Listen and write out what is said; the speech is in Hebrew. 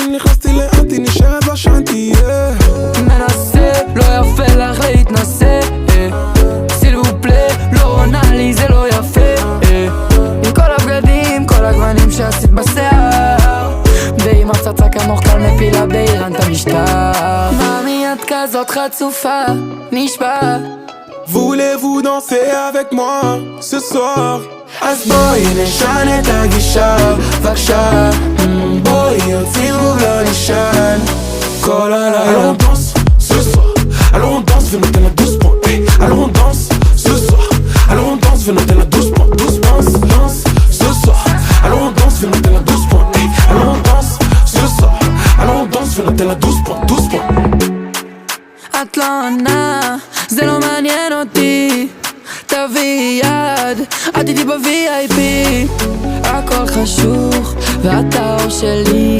אם נכנסתי לאנטי נשארת בשנתי מנסה, לא יפה לך להתנסה סיל ופלה, לא עונה לי זה לא יפה עם כל הבגדים, כל הגוונים שעשית בשיער ועם הפצצה כמוך קל מפילה באיראן את המשטר מאמי את כזאת חצופה, נשבע Voulez-vous danser avec moi ce soir? אז בואי נשנה את הגישה בבקשה בואי הציבוב לא נשען כל הלילה On danse ce soir Alors on danse, fais noter la 12 points Alors on danse ce soir Alors on danse, fais noter la 12 points 12 danse, danse ce soir Alors on danse, fais noter la 12 points Alors on danse ce soir Alors on danse, fais noter la 12 points 12 points את לא עונה, זה לא מעניין אותי תביא יד, את איתי ב-VIP הכל חשוך ואת האור שלי